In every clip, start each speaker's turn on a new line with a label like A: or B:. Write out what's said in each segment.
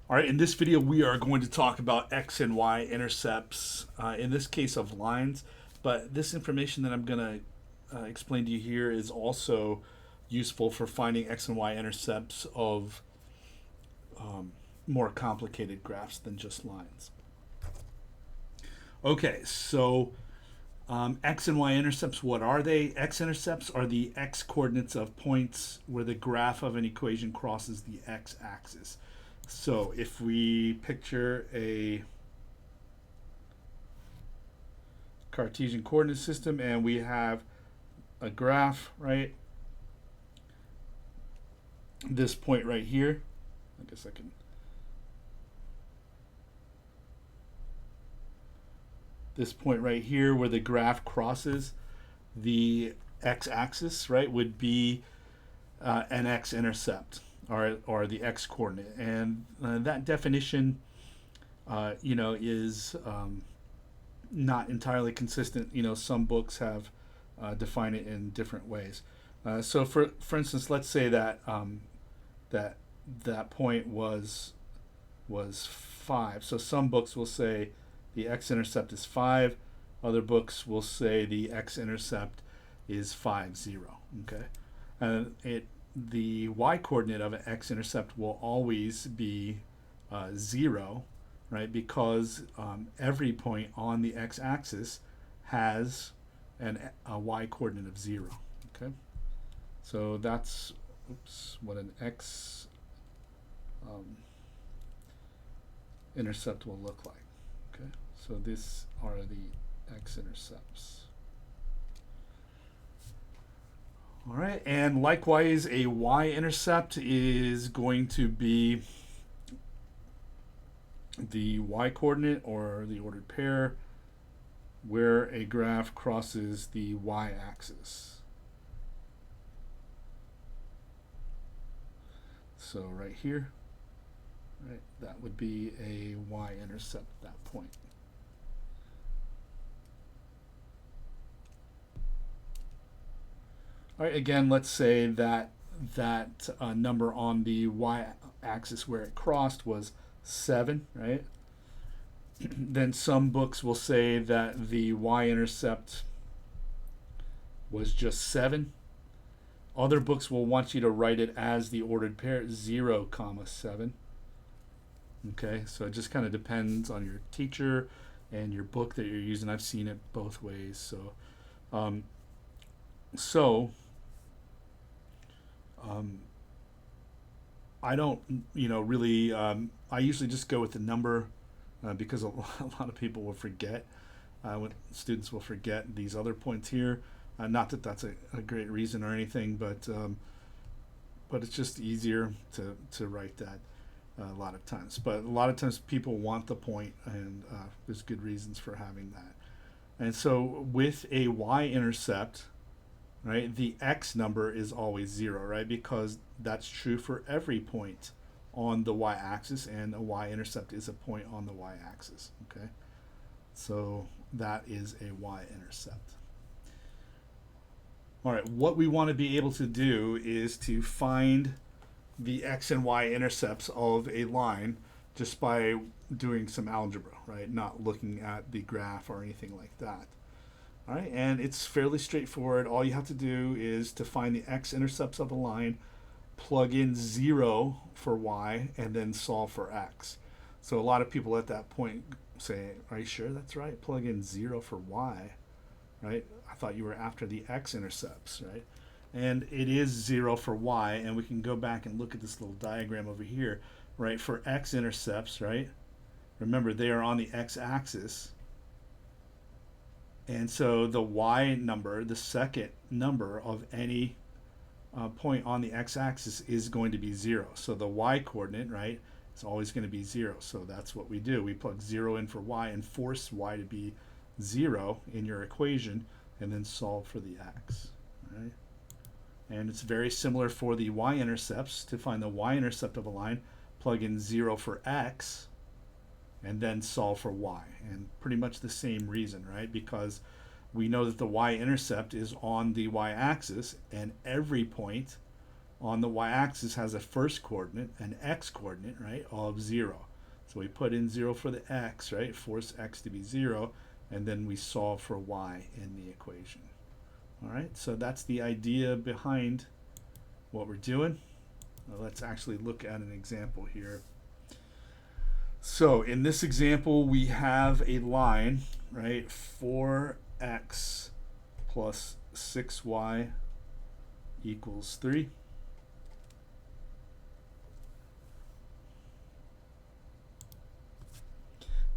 A: All right, in this video, we are going to talk about X and Y intercepts, in this case of lines, but this information that I'm going to explain to you here is also useful for finding X and Y intercepts of more complicated graphs than just lines. Okay, so X and Y intercepts, what are they? X intercepts are the X coordinates of points where the graph of an equation crosses the X axis. So if we picture a Cartesian coordinate system and we have a graph, right? This point right here, I guess I can. This point right here where the graph crosses the x-axis, right, would be an x-intercept or the x-coordinate, and that definition, is not entirely consistent. Some books have defined it in different ways. So, for instance, let's say that that that point was 5. So some books will say the x-intercept is 5. Other books will say the x-intercept is 5, 0. Okay, the y-coordinate of an x-intercept will always be 0, right? Because every point on the x-axis has a y-coordinate of 0. Okay, so that's what an x intercept will look like. Okay, so these are the x-intercepts. All right, and likewise, a y-intercept is going to be the y-coordinate or the ordered pair where a graph crosses the y-axis. So right here, right, that would be a y-intercept at that point. All right, again, let's say that number on the y-axis where it crossed was 7, right? Then some books will say that the y-intercept was just 7. Other books will want you to write it as the ordered pair 0, 7. Okay, so it just kind of depends on your teacher and your book that you're using. I've seen it both ways. Um, so um, I don't, really. I usually just go with the number because a lot of people will forget. When students will forget these other points here. Not that that's a great reason or anything, but it's just easier to write that a lot of times. But a lot of times people want the point, and there's good reasons for having that. And so with a y-intercept, right, the x number is always 0, right? Because that's true for every point on the y-axis, and a y-intercept is a point on the y-axis. Okay, so that is a y-intercept. All right, what we want to be able to do is to find the x and y intercepts of a line just by doing some algebra, right? Not looking at the graph or anything like that. All right, and it's fairly straightforward. All you have to do is to find the x intercepts of a line, plug in 0 for y, and then solve for x. So a lot of people at that point say, are you sure that's right? Plug in 0 for y, right? I thought you were after the x-intercepts, right? And it is 0 for y, and we can go back and look at this little diagram over here, right? For x-intercepts, right? Remember, they are on the x-axis, and so the y number, the second number of any point on the x-axis is going to be 0. So the y-coordinate, right, is always going to be 0. So that's what we do. We plug 0 in for y and force y to be 0 in your equation, and then solve for the x. Right? And it's very similar for the y-intercepts. To find the y-intercept of a line, plug in 0 for x, and then solve for y. And pretty much the same reason, right? Because we know that the y-intercept is on the y-axis, and every point on the y-axis has a first coordinate, an x coordinate, right, of 0. So we put in 0 for the x, right, force x to be 0, and then we solve for y in the equation. All right, so that's the idea behind what we're doing. Now let's actually look at an example here. So in this example, we have a line, right, 4x plus 6y equals 3.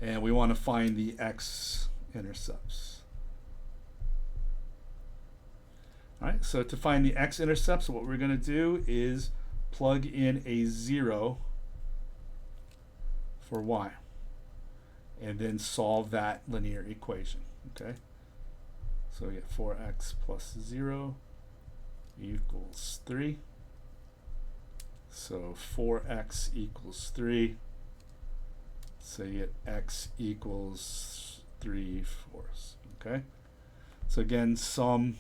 A: And we want to find the x-intercepts. All right, so to find the x-intercepts, what we're going to do is plug in a 0 for y, and then solve that linear equation. Okay, so we get 4x plus 0 equals 3. So 4x equals 3. So you get x equals 3/4. Okay, so again, some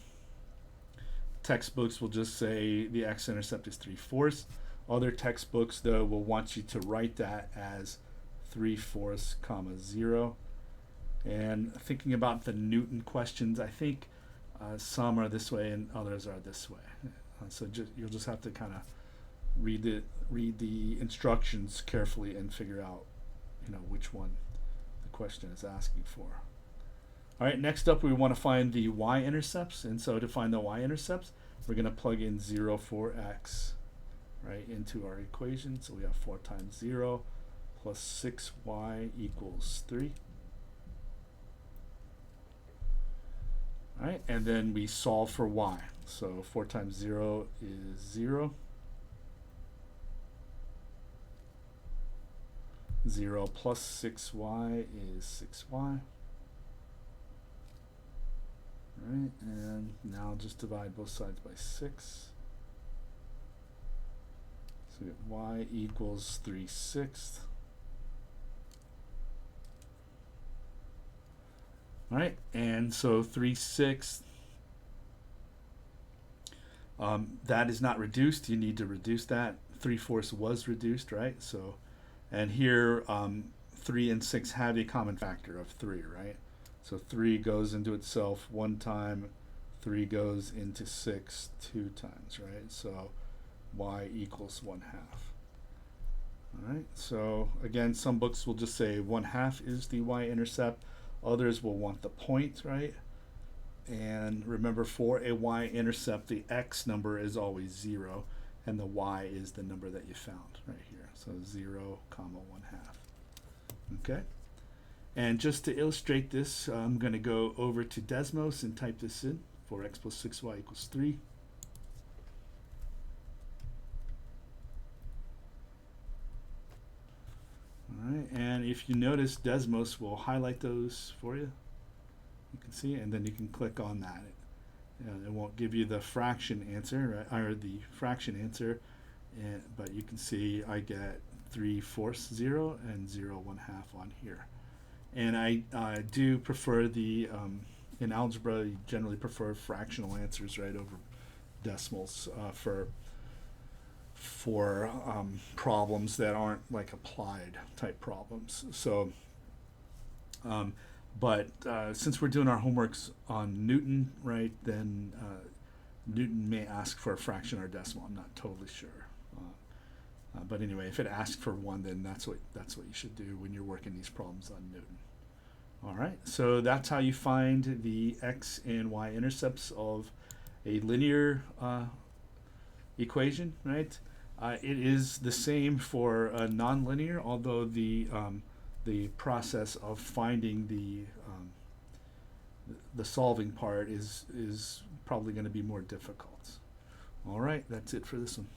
A: textbooks will just say the x-intercept is 3/4. Other textbooks, though, will want you to write that as 3/4, comma 0. And thinking about the Newton questions, I think some are this way and others are this way. So you'll just have to kind of read the instructions carefully and figure out, which one the question is asking for. All right, next up we want to find the y-intercepts, and so to find the y-intercepts, we're going to plug in 0 for x, right, into our equation. So we have 4 times 0 plus 6y equals 3. All right, and then we solve for y. So 4 times 0 is 0. 0 plus 6y is 6y. Right, and now just divide both sides by 6. So we get y equals 3/6. All right, and so 3/6. That is not reduced. You need to reduce that. 3/4 was reduced, right? So, and here 3 and 6 have a common factor of 3, right? So 3 goes into itself 1 time, 3 goes into 6 2 times, right? So y equals 1/2. All right, so again, some books will just say 1/2 is the y-intercept. Others will want the point, right? And remember, for a y-intercept, the x number is always 0, and the y is the number that you found right here. So 0, comma 1/2. Okay. And just to illustrate this, I'm going to go over to Desmos and type this in. 4x plus 6y equals 3. All right, and if you notice, Desmos will highlight those for you. You can see, and then you can click on that. It won't give you the fraction answer, right, or the fraction answer, but you can see I get 3/4 0 and 0 1/2 on here. And I do prefer the, in algebra, you generally prefer fractional answers, right, over decimals for problems that aren't like applied type problems. So, but since we're doing our homeworks on Newton, right, then Newton may ask for a fraction or decimal. I'm not totally sure. But anyway, if it asks for 1, then that's what you should do when you're working these problems on Newton. All right, so that's how you find the x and y intercepts of a linear equation, right? It is the same for nonlinear, although the process of finding the solving part is probably going to be more difficult. All right, that's it for this one.